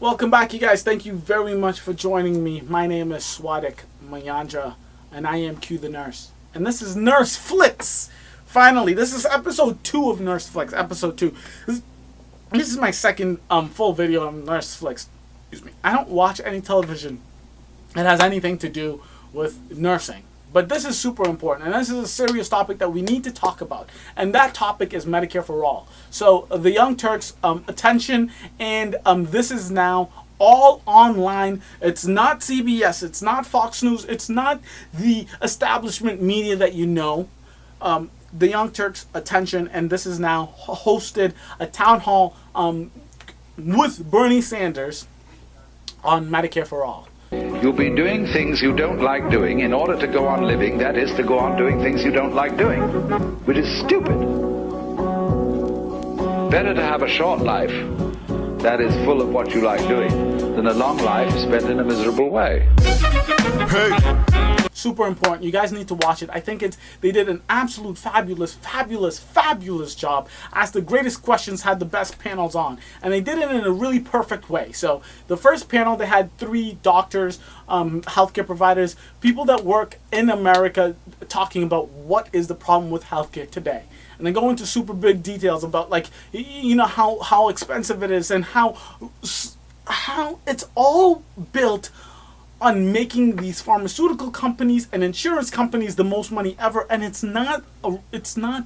Welcome back, you guys. Thank you very much for joining me. My name is Swadik Mayandra, and I am Q the Nurse. And this is Nurse Flicks. Finally, this is episode 2 of Nurse Flicks. Episode 2. This is my second full video on Nurse Flicks. Excuse me. I don't watch any television that has anything to do with nursing. But this is super important, and this is a serious topic that we need to talk about. And that topic is Medicare for All. So the Young Turks, attention, and this is now all online. It's not CBS, it's not Fox News, it's not the establishment media that you know. The Young Turks, attention, and this is now hosted a town hall with Bernie Sanders on Medicare for All. You'll be doing things you don't like doing in order to go on living, that is, to go on doing things you don't like doing, which is stupid. Better to have a short life that is full of what you like doing than a long life spent in a miserable way. Hey! Super important. You guys need to watch it. I think they did an absolute fabulous job. Asked the greatest questions, had the best panels on, and they did it in a really perfect way. So the first panel, they had 3 doctors, healthcare providers, people that work in America, talking about what is the problem with healthcare today. And they go into super big details about, like, you know, how expensive it is, and how it's all built on making these pharmaceutical companies and insurance companies the most money ever, and it's not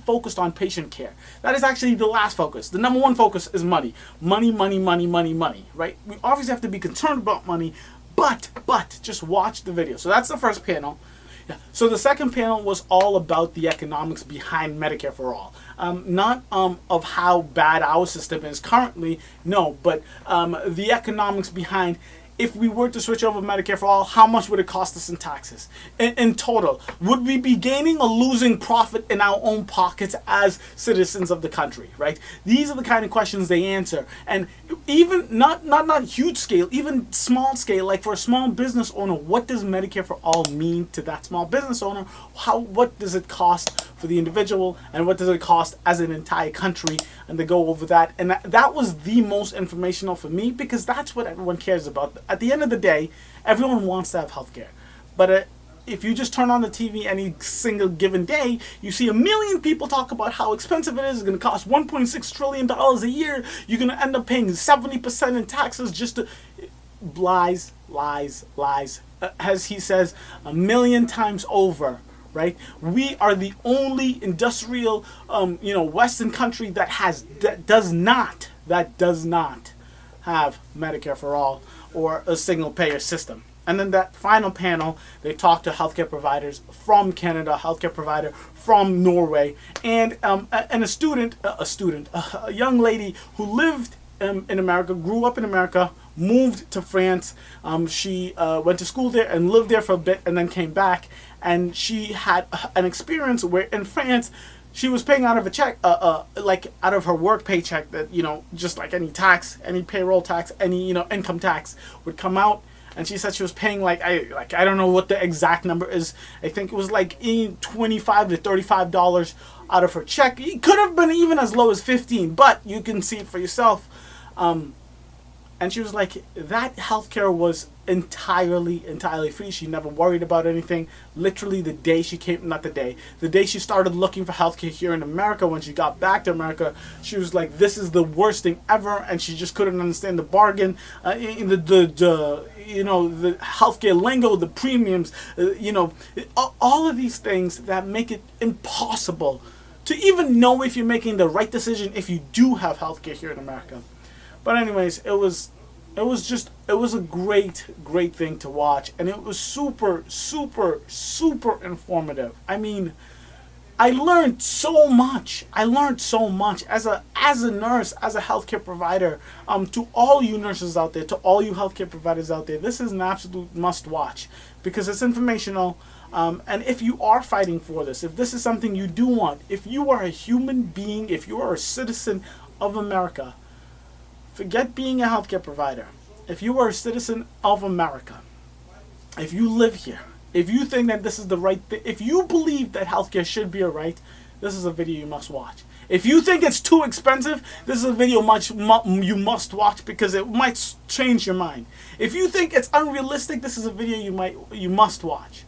focused on patient care. That is actually the last focus. The number one focus is money. Money, right? We obviously have to be concerned about money, but just watch the video. So that's the first panel. Yeah. So the second panel was all about the economics behind Medicare for All. Not of how bad our system is currently, no, but the economics behind, if we were to switch over Medicare for All, how much would it cost us in taxes? In total, would we be gaining or losing profit in our own pockets as citizens of the country, right? These are the kind of questions they answer. And even not huge scale, even small scale, like for a small business owner, what does Medicare for All mean to that small business owner? What does it cost for the individual, and what does it cost as an entire country? And they go over that. And that was the most informational for me, because that's what everyone cares about. At the end of the day, everyone wants to have health care. But if you just turn on the TV any single given day, you see 1 million people talk about how expensive it is. It's going to cost $1.6 trillion a year. You're going to end up paying 70% in taxes just to... Lies. As he says 1 million times over. Right, we are the only industrial, Western country that does not have Medicare for All or a single payer system. And then that final panel, they talked to healthcare providers from Canada, healthcare provider from Norway, and a young lady who lived in America, grew up in America, moved to France. She went to school there and lived there for a bit, and then came back. And she had an experience where in France, she was paying out of a check, like out of her work paycheck, that, just like any tax, any payroll tax, any, income tax would come out. And she said she was paying I don't know what the exact number is. I think it was like $25 to $35 out of her check. It could have been even as low as 15, but you can see it for yourself. And she was like, that healthcare was entirely free. She never worried about anything. Literally the day she started looking for healthcare here in America, when she got back to America, she was like, this is the worst thing ever, and she just couldn't understand the bargain, the healthcare lingo, the premiums, all of these things that make it impossible to even know if you're making the right decision if you do have healthcare here in America. But anyways, it was a great thing to watch, and it was super informative. I mean, I learned so much. as a nurse, as a healthcare provider. To all you nurses out there, to all you healthcare providers out there, this is an absolute must watch, because it's informational. And if you are fighting for this, if this is something you do want, if you are a human being, if you are a citizen of America, forget being a healthcare provider. If you are a citizen of America, if you live here, if you think that this is the right thing, if you believe that healthcare should be a right, this is a video you must watch. If you think it's too expensive, this is a video you must watch because it might change your mind. If you think it's unrealistic, this is a video you must watch.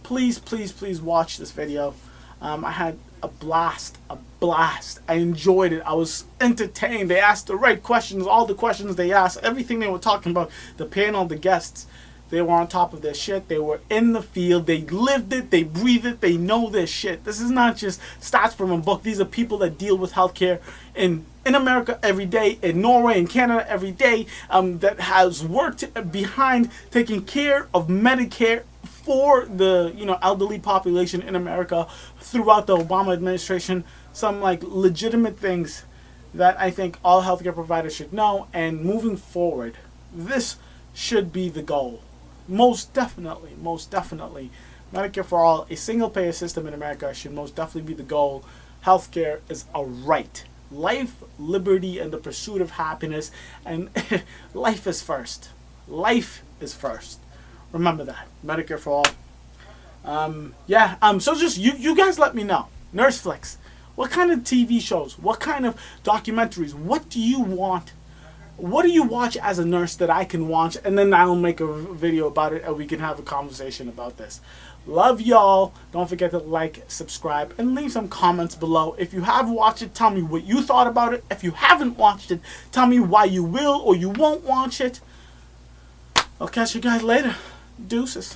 Please, please, please watch this video. I had a blast. I enjoyed it. I was entertained. They asked the right questions, all the questions they asked, everything they were talking about, the panel, the guests. They were on top of their shit. They were in the field. They lived it. They breathe it. They know their shit. This is not just stats from a book. These are people that deal with healthcare in America every day, in Norway and Canada every day, that has worked behind taking care of Medicare for the elderly population in America throughout the Obama administration. Some legitimate things that I think all healthcare providers should know. And moving forward, this should be the goal. Most definitely, Medicare for all, a single payer system in America should most definitely be the goal. Healthcare is a right. Life, liberty, and the pursuit of happiness. And life is first. Life is first. Remember that. Medicare for all. So just you guys let me know. Nurse Flicks. What kind of TV shows? What kind of documentaries? What do you want? What do you watch as a nurse that I can watch? And then I'll make a video about it and we can have a conversation about this. Love y'all. Don't forget to like, subscribe, and leave some comments below. If you have watched it, tell me what you thought about it. If you haven't watched it, tell me why you will or you won't watch it. I'll catch you guys later. Deuces.